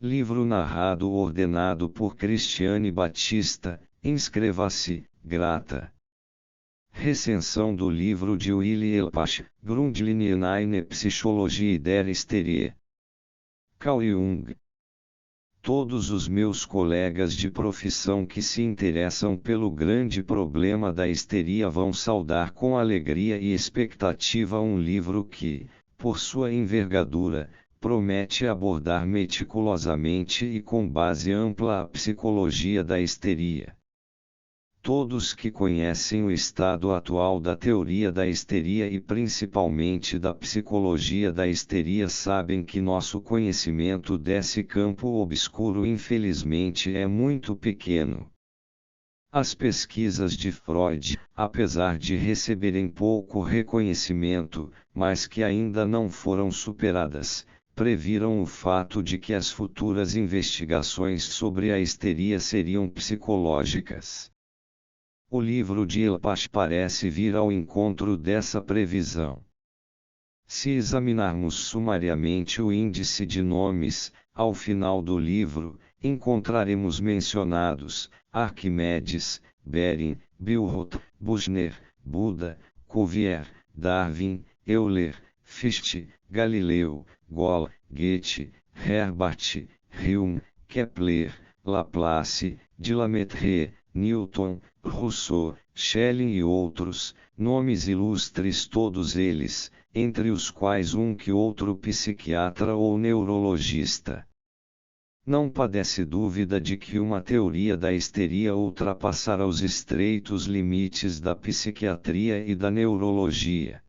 Livro narrado ordenado por Cristiane Batista, inscreva-se, grata. Recensão do livro de Willy Elpach, Grundlinien eine Psychologie der Hysterie. Carl Jung. Todos os meus colegas de profissão que se interessam pelo grande problema da histeria vão saudar com alegria e expectativa um livro que, por sua envergadura, promete abordar meticulosamente e com base ampla a psicologia da histeria. Todos que conhecem o estado atual da teoria da histeria e principalmente da psicologia da histeria sabem que nosso conhecimento desse campo obscuro infelizmente é muito pequeno. As pesquisas de Freud, apesar de receberem pouco reconhecimento, mas que ainda não foram superadas, previram o fato de que as futuras investigações sobre a histeria seriam psicológicas. O livro de Elpach parece vir ao encontro dessa previsão. Se examinarmos sumariamente o índice de nomes, ao final do livro, encontraremos mencionados Arquimedes, Bering, Bilroth, Buchner, Buda, Cuvier, Darwin, Euler, Fichte, Galileu, Gall, Goethe, Herbart, Hume, Kepler, Laplace, Delametre, Newton, Rousseau, Schelling e outros, nomes ilustres todos eles, entre os quais um que outro psiquiatra ou neurologista. Não padece dúvida de que uma teoria da histeria ultrapassará os estreitos limites da psiquiatria e da neurologia.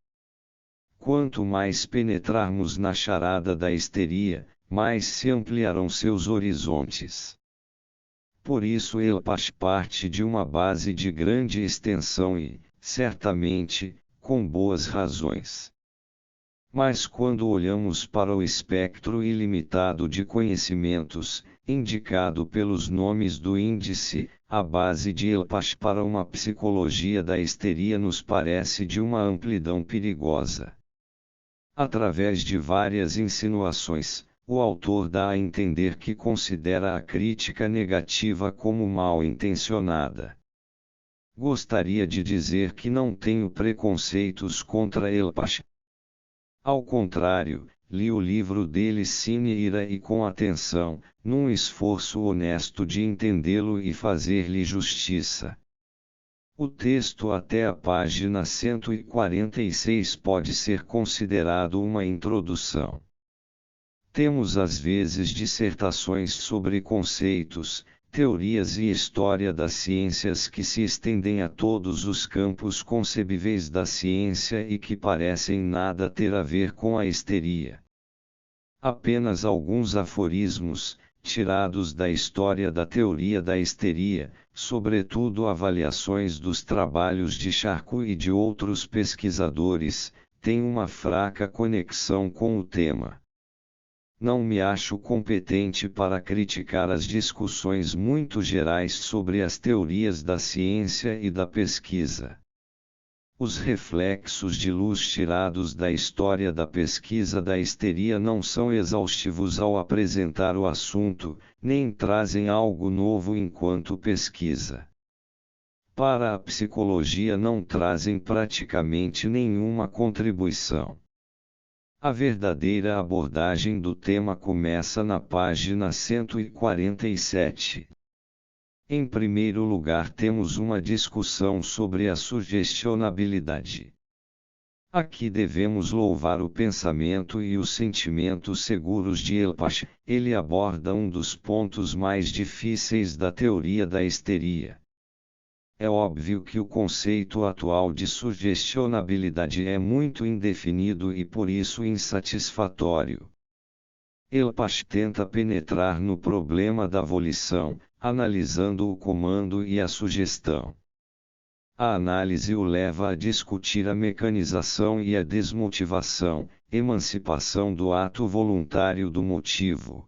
Quanto mais penetrarmos na charada da histeria, mais se ampliarão seus horizontes. Por isso Elpach parte de uma base de grande extensão e, certamente, com boas razões. Mas quando olhamos para o espectro ilimitado de conhecimentos, indicado pelos nomes do índice, a base de Elpach para uma psicologia da histeria nos parece de uma amplidão perigosa. Através de várias insinuações, o autor dá a entender que considera a crítica negativa como mal intencionada. Gostaria de dizer que não tenho preconceitos contra Elpach. Ao contrário, li o livro dele sine ira e com atenção, num esforço honesto de entendê-lo e fazer-lhe justiça. O texto até a página 146 pode ser considerado uma introdução. Temos às vezes dissertações sobre conceitos, teorias e história das ciências que se estendem a todos os campos concebíveis da ciência e que parecem nada ter a ver com a histeria. Apenas alguns aforismos, tirados da história da teoria da histeria, sobretudo avaliações dos trabalhos de Charcot e de outros pesquisadores, têm uma fraca conexão com o tema. Não me acho competente para criticar as discussões muito gerais sobre as teorias da ciência e da pesquisa. Os reflexos de luz tirados da história da pesquisa da histeria não são exaustivos ao apresentar o assunto, nem trazem algo novo enquanto pesquisa. Para a psicologia não trazem praticamente nenhuma contribuição. A verdadeira abordagem do tema começa na página 147. Em primeiro lugar, temos uma discussão sobre a sugestionabilidade. Aqui devemos louvar o pensamento e os sentimentos seguros de Elpach. Ele aborda um dos pontos mais difíceis da teoria da histeria. É óbvio que o conceito atual de sugestionabilidade é muito indefinido e por isso insatisfatório. Elpach tenta penetrar no problema da volição, analisando o comando e a sugestão. A análise o leva a discutir a mecanização e a desmotivação, emancipação do ato voluntário do motivo.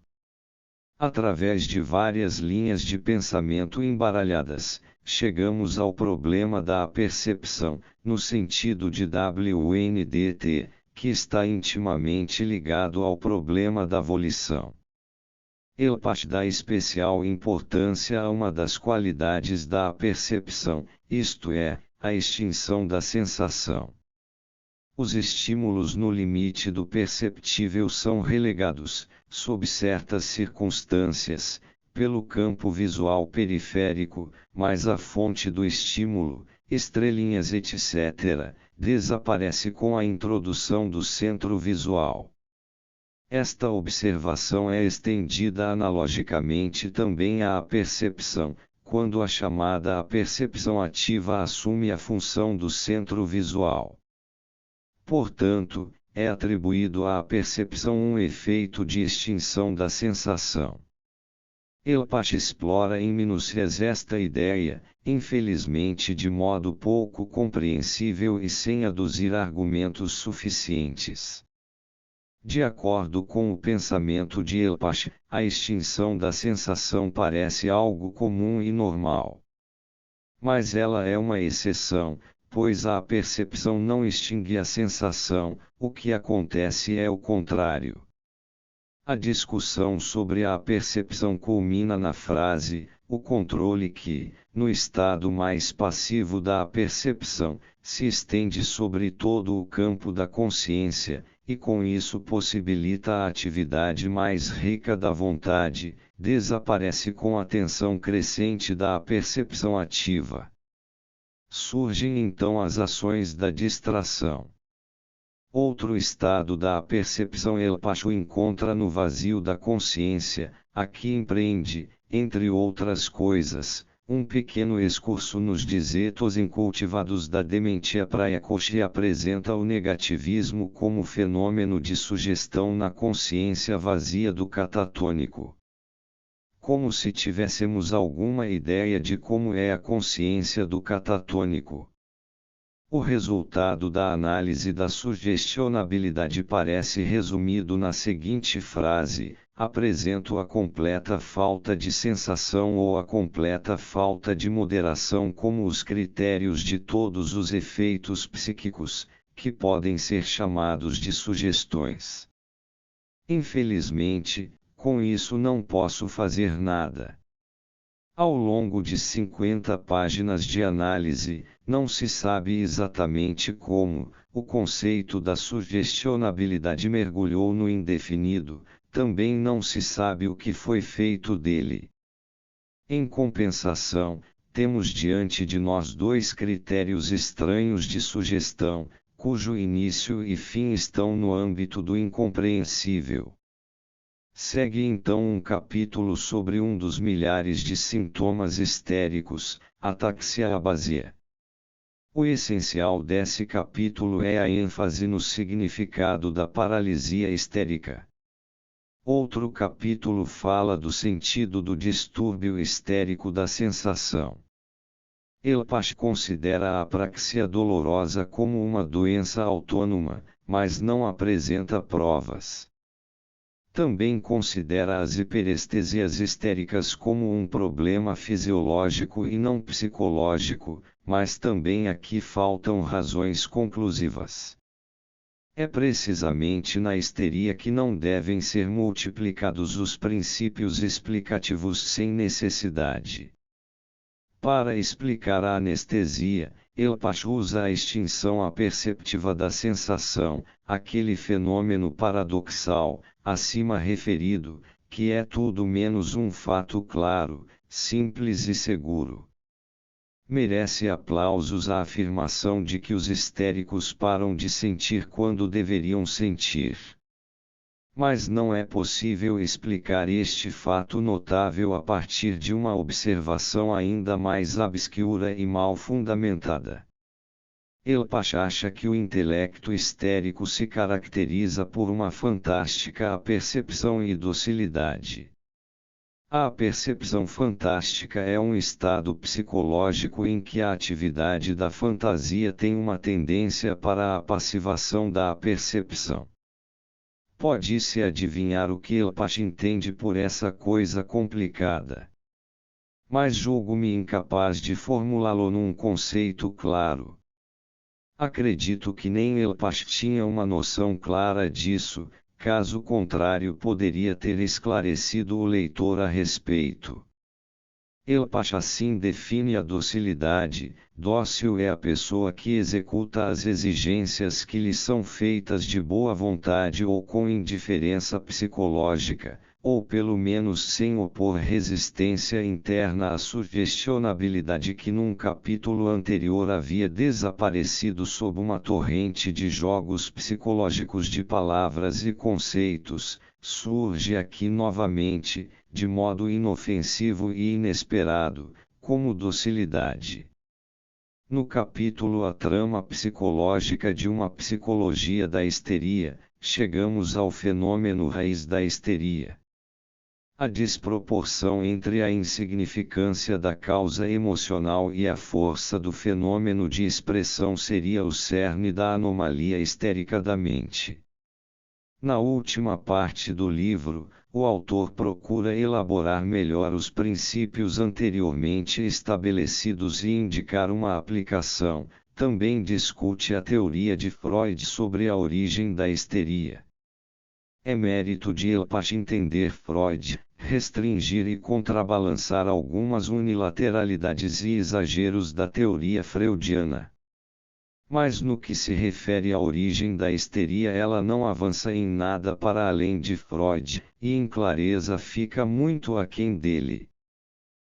Através de várias linhas de pensamento embaralhadas, chegamos ao problema da apercepção, no sentido de WNDT, que está intimamente ligado ao problema da volição. Elpash dá especial importância a uma das qualidades da percepção, isto é, a extinção da sensação. Os estímulos no limite do perceptível são relegados, sob certas circunstâncias, pelo campo visual periférico, mas a fonte do estímulo, estrelinhas etc., desaparece com a introdução do centro visual. Esta observação é estendida analogicamente também à percepção, quando a chamada percepção ativa assume a função do centro visual. Portanto, é atribuído à percepção um efeito de extinção da sensação. Elpash explora em minúcias esta ideia, infelizmente de modo pouco compreensível e sem aduzir argumentos suficientes. De acordo com o pensamento de Elpash, a extinção da sensação parece algo comum e normal. Mas ela é uma exceção, pois a percepção não extingue a sensação, o que acontece é o contrário. A discussão sobre a percepção culmina na frase, o controle que, no estado mais passivo da percepção, se estende sobre todo o campo da consciência, e com isso possibilita a atividade mais rica da vontade, desaparece com a tensão crescente da percepção ativa. Surgem então as ações da distração. Outro estado da percepção Elpash o encontra no vazio da consciência, aqui empreende, entre outras coisas, um pequeno excurso nos dizetos incultivados da dementia Prayakosh e apresenta o negativismo como fenômeno de sugestão na consciência vazia do catatônico. Como se tivéssemos alguma ideia de como é a consciência do catatônico. O resultado da análise da sugestionabilidade parece resumido na seguinte frase: apresento a completa falta de sensação ou a completa falta de moderação como os critérios de todos os efeitos psíquicos, que podem ser chamados de sugestões. Infelizmente, com isso não posso fazer nada. Ao longo de 50 páginas de análise, não se sabe exatamente como, o conceito da sugestionabilidade mergulhou no indefinido, também não se sabe o que foi feito dele. Em compensação, temos diante de nós dois critérios estranhos de sugestão, cujo início e fim estão no âmbito do incompreensível. Segue então um capítulo sobre um dos milhares de sintomas histéricos, ataxia abasia. O essencial desse capítulo é a ênfase no significado da paralisia histérica. Outro capítulo fala do sentido do distúrbio histérico da sensação. Elpash considera a apraxia dolorosa como uma doença autônoma, mas não apresenta provas. Também considera as hiperestesias histéricas como um problema fisiológico e não psicológico, mas também aqui faltam razões conclusivas. É precisamente na histeria que não devem ser multiplicados os princípios explicativos sem necessidade. Para explicar a anestesia, Elpash usa a extinção aperceptiva da sensação, aquele fenômeno paradoxal, acima referido, que é tudo menos um fato claro, simples e seguro. Merece aplausos a afirmação de que os histéricos param de sentir quando deveriam sentir. Mas não é possível explicar este fato notável a partir de uma observação ainda mais obscura e mal fundamentada. Elpash acha que o intelecto histérico se caracteriza por uma fantástica apercepção e docilidade. A percepção fantástica é um estado psicológico em que a atividade da fantasia tem uma tendência para a passivação da percepção. Pode-se adivinhar o que Elpash entende por essa coisa complicada. Mas julgo-me incapaz de formulá-lo num conceito claro. Acredito que nem Elpash tinha uma noção clara disso, caso contrário poderia ter esclarecido o leitor a respeito. Elpash assim define a docilidade: dócil é a pessoa que executa as exigências que lhe são feitas de boa vontade ou com indiferença psicológica, ou pelo menos sem opor resistência interna à sugestionabilidade que num capítulo anterior havia desaparecido sob uma torrente de jogos psicológicos de palavras e conceitos, surge aqui novamente, de modo inofensivo e inesperado, como docilidade. No capítulo A Trama Psicológica de uma Psicologia da Histeria, chegamos ao fenômeno raiz da histeria. A desproporção entre a insignificância da causa emocional e a força do fenômeno de expressão seria o cerne da anomalia histérica da mente. Na última parte do livro, o autor procura elaborar melhor os princípios anteriormente estabelecidos e indicar uma aplicação. Também discute a teoria de Freud sobre a origem da histeria. É mérito de Elpash entender Freud, restringir e contrabalançar algumas unilateralidades e exageros da teoria freudiana. Mas no que se refere à origem da histeria, ela não avança em nada para além de Freud, e em clareza fica muito aquém dele.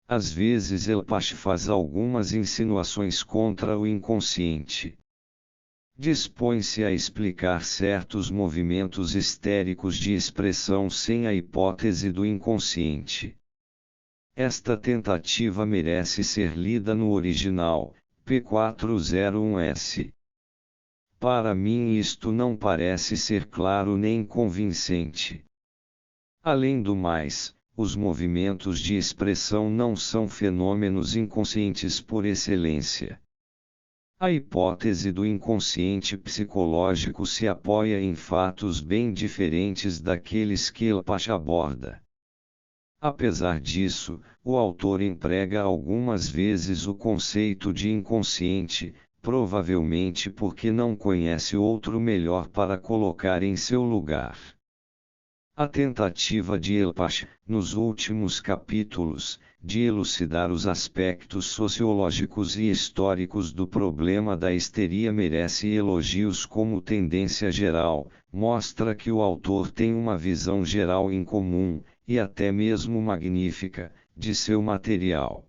Às vezes Elpash faz algumas insinuações contra o inconsciente. Dispõe-se a explicar certos movimentos histéricos de expressão sem a hipótese do inconsciente. Esta tentativa merece ser lida no original, P401S. Para mim isto não parece ser claro nem convincente. Além do mais, os movimentos de expressão não são fenômenos inconscientes por excelência. A hipótese do inconsciente psicológico se apoia em fatos bem diferentes daqueles que Elpash aborda. Apesar disso, o autor emprega algumas vezes o conceito de inconsciente, provavelmente porque não conhece outro melhor para colocar em seu lugar. A tentativa de Elpash, nos últimos capítulos, de elucidar os aspectos sociológicos e históricos do problema da histeria merece elogios como tendência geral, mostra que o autor tem uma visão geral incomum, e até mesmo magnífica, de seu material.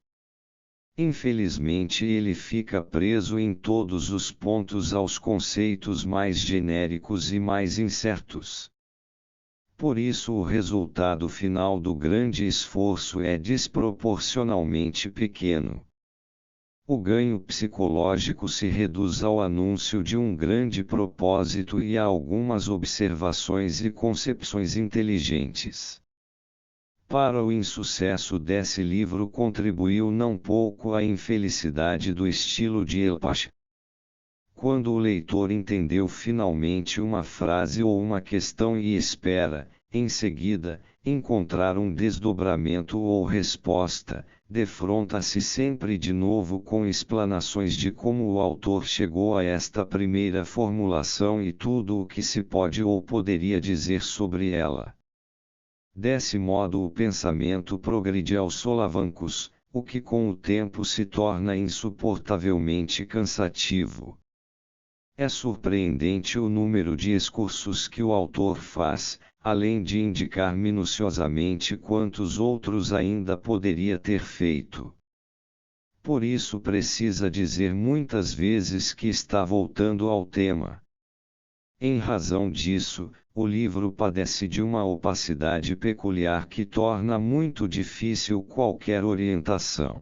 Infelizmente ele fica preso em todos os pontos aos conceitos mais genéricos e mais incertos. Por isso o resultado final do grande esforço é desproporcionalmente pequeno. O ganho psicológico se reduz ao anúncio de um grande propósito e a algumas observações e concepções inteligentes. Para o insucesso desse livro contribuiu não pouco a infelicidade do estilo de Elpash. Quando o leitor entendeu finalmente uma frase ou uma questão e espera, em seguida, encontrar um desdobramento ou resposta, defronta-se sempre de novo com explanações de como o autor chegou a esta primeira formulação e tudo o que se pode ou poderia dizer sobre ela. Desse modo o pensamento progride aos solavancos, o que com o tempo se torna insuportavelmente cansativo. É surpreendente o número de excursos que o autor faz, além de indicar minuciosamente quantos outros ainda poderia ter feito. Por isso precisa dizer muitas vezes que está voltando ao tema. Em razão disso, o livro padece de uma opacidade peculiar que torna muito difícil qualquer orientação.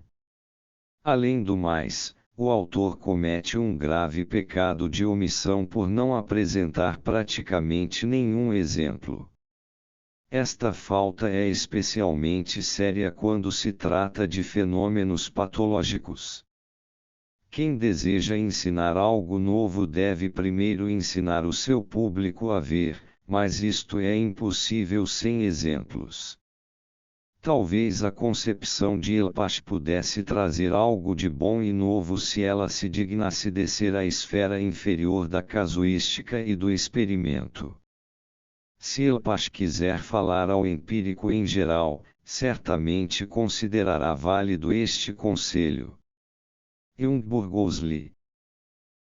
Além do mais, o autor comete um grave pecado de omissão por não apresentar praticamente nenhum exemplo. Esta falta é especialmente séria quando se trata de fenômenos patológicos. Quem deseja ensinar algo novo deve primeiro ensinar o seu público a ver, mas isto é impossível sem exemplos. Talvez a concepção de Elpash pudesse trazer algo de bom e novo se ela se dignasse descer à esfera inferior da casuística e do experimento. Se Elpash quiser falar ao empírico em geral, certamente considerará válido este conselho. Jungburg Owsley,